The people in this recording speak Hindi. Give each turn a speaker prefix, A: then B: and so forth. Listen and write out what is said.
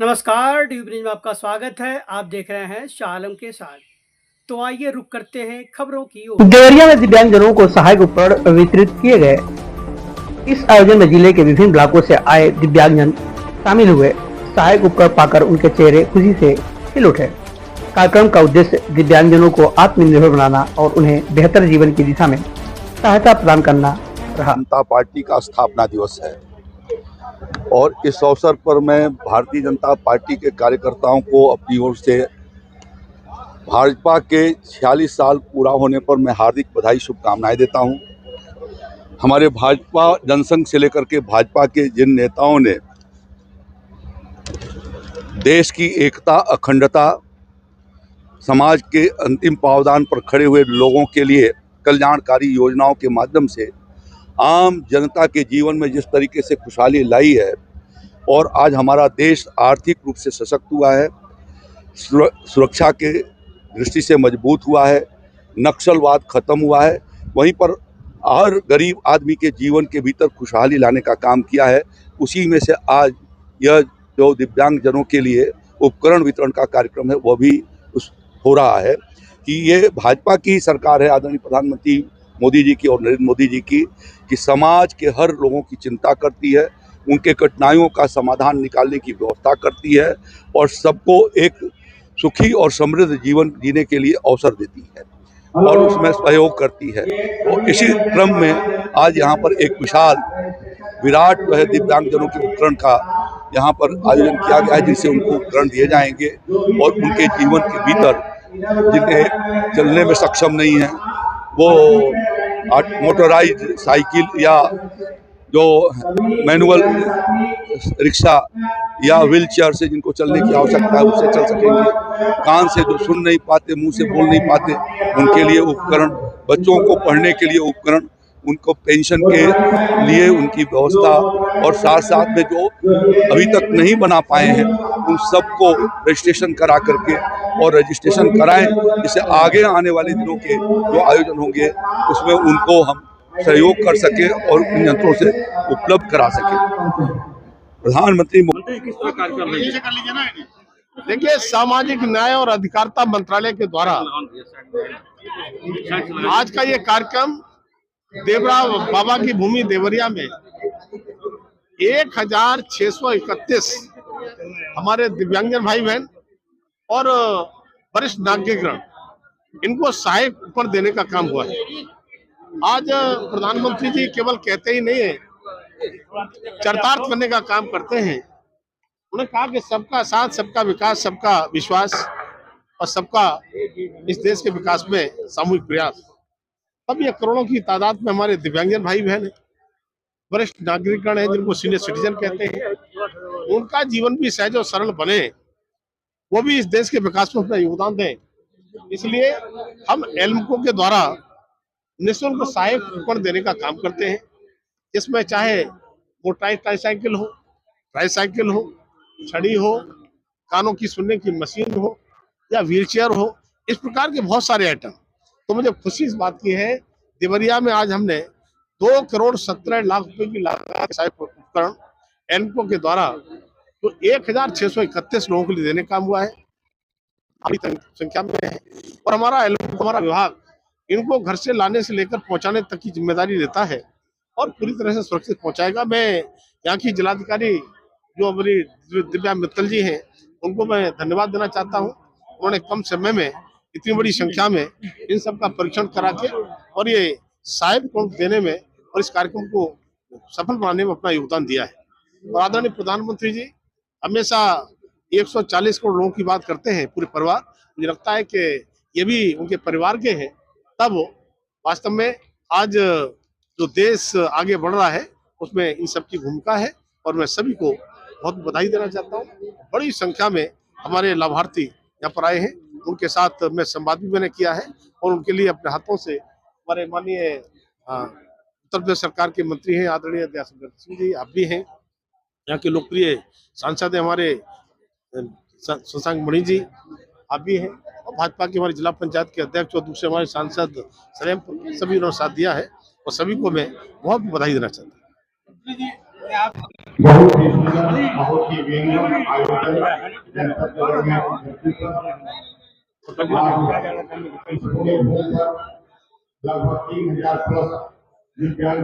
A: नमस्कार, ड्यू ब्रिज में आपका स्वागत है। आप देख रहे हैं शाह आलम के साथ। तो आइए रुक करते हैं खबरों की ओर।
B: देवरिया में दिव्यांगजनों को सहायक उपकरण वितरित किए गए। इस आयोजन में जिले के विभिन्न ब्लॉकों से आए दिव्यांगजन शामिल हुए। सहायक उपकरण पाकर उनके चेहरे खुशी से खिल उठे। कार्यक्रम का उद्देश्य दिव्यांगजनों को आत्मनिर्भर बनाना और उन्हें बेहतर जीवन की दिशा में सहायता प्रदान करना रहा।
C: जनता पार्टी का स्थापना दिवस है और इस अवसर पर मैं भारतीय जनता पार्टी के कार्यकर्ताओं को अपनी ओर से भाजपा के 46 साल पूरा होने पर मैं हार्दिक बधाई शुभकामनाएं देता हूं। हमारे भाजपा जनसंघ से लेकर के भाजपा के जिन नेताओं ने देश की एकता, अखंडता, समाज के अंतिम पावदान पर खड़े हुए लोगों के लिए कल्याणकारी योजनाओं के माध्यम से आम जनता के जीवन में जिस तरीके से खुशहाली लाई है और आज हमारा देश आर्थिक रूप से सशक्त हुआ है, सुरक्षा के दृष्टि से मजबूत हुआ है, नक्सलवाद खत्म हुआ है, वहीं पर हर गरीब आदमी के जीवन के भीतर खुशहाली लाने का काम किया है। उसी में से आज यह जो दिव्यांगजनों के लिए उपकरण वितरण का कार्यक्रम है वह भी हो रहा है कि ये भाजपा की सरकार है, आदरणीय प्रधानमंत्री मोदी जी की और नरेंद्र मोदी जी की, कि समाज के हर लोगों की चिंता करती है, उनके कठिनाइयों का समाधान निकालने की व्यवस्था करती है और सबको एक सुखी और समृद्ध जीवन जीने के लिए अवसर देती है और उसमें सहयोग करती है। और इसी क्रम में आज यहाँ पर एक विराट दिव्यांगजनों के उपकरण का यहाँ पर आयोजन किया गया है, जिससे उनको उपकरण दिए जाएंगे और उनके जीवन के भीतर जिन्हें चलने में सक्षम नहीं है, वो मोटराइज साइकिल या जो मैनुअल रिक्शा या व्हील चेयर से जिनको चलने की आवश्यकता है उससे चल सकेंगे। कान से जो सुन नहीं पाते, मुंह से बोल नहीं पाते, उनके लिए उपकरण, बच्चों को पढ़ने के लिए उपकरण, उनको पेंशन के लिए उनकी व्यवस्था और साथ साथ में जो अभी तक नहीं बना पाए हैं उन सबको रजिस्ट्रेशन करा करके और रजिस्ट्रेशन कराएं, जिससे आगे आने वाले दिनों के जो आयोजन होंगे उसमें उनको हम सहयोग कर सके और उन यंत्रों से उपलब्ध करा सके। प्रधानमंत्री
D: किस तरह कार्यक्रम देखिए, सामाजिक न्याय और अधिकारिता मंत्रालय के द्वारा आज का ये कार्यक्रम देवरा बाबा की भूमि देवरिया में 1631 हमारे दिव्यांगजन भाई बहन और वरिष्ठ नागरिकगण इनको सहायक उपकरण देने का काम हुआ है। आज प्रधानमंत्री जी केवल कहते ही नहीं है, चरितार्थ करने का काम करते हैं। उन्होंने कहा कि सबका साथ, सबका विकास, सबका विश्वास और सबका इस देश के विकास में सामूहिक प्रयास। अब ये करोड़ों की तादाद में हमारे दिव्यांगजन भाई बहन है, वरिष्ठ नागरिकगण हैं जिनको सीनियर सिटीजन कहते हैं, उनका जीवन भी सहज और सरल बने, वो भी इस देश के विकास में अपना योगदान दें। इसलिए हम एल्मको के द्वारा निःशुल्क सहायक उपकरण देने का काम करते हैं, जिसमें चाहे मोटराइज ट्राईसाइकिल हो, ट्राईसाइकिल हो, छड़ी हो, कानों की सुनने की मशीन हो या व्हीलचेयर हो, इस प्रकार के बहुत सारे आइटम। तो मुझे खुशी इस बात की है, देवरिया में आज हमने 2,17,00,000 रुपए की लागत सहायक उपकरण एल्मको के द्वारा तो 1631 लोगों के लिए देने का काम हुआ है, अभी संख्या में है। और हमारा एल्मको, हमारा विभाग इनको घर से लाने से लेकर पहुंचाने तक की जिम्मेदारी लेता है और पूरी तरह से सुरक्षित पहुंचाएगा। मैं यहाँ की जिलाधिकारी जो हमारी दिव्या मित्तल जी हैं, उनको मैं धन्यवाद देना चाहता हूँ। उन्होंने कम समय में इतनी बड़ी संख्या में इन सब का परीक्षण करा के और ये सहायक उपकरण देने में और इस कार्यक्रम को सफल बनाने में अपना योगदान दिया है। और आदरणीय प्रधानमंत्री जी हमेशा 140 करोड़ लोगों की बात करते हैं, पूरे परिवार। मुझे लगता है कि ये भी उनके परिवार के हैं, तब वास्तव में आज जो देश आगे बढ़ रहा है उसमें इन सब की भूमिका है और मैं सभी को बहुत बधाई देना चाहता हूँ। बड़ी संख्या में हमारे लाभार्थी यहाँ पर आए हैं, उनके साथ मैं संवाद भी मैंने किया है और उनके लिए अपने हाथों से हमारे माननीय उत्तर प्रदेश सरकार के मंत्री हैं आदरणीय दयाशंकर सिंह जी, आप भी हैं, यहाँ के लोकप्रिय सांसद हैं हमारे शशांक मणि जी, आप भी हैं, और भाजपा के हमारे जिला पंचायत के अध्यक्ष और दूसरे हमारे सांसद सलेम, सभी उन्होंने साथ दिया है और सभी को मैं बहुत बधाई देना चाहता हूँ।
E: बहुत ही सुंदर, बहुत ही व्यंग्य आयोजन जनपद में लगभग 3000 प्लस दिव्यांग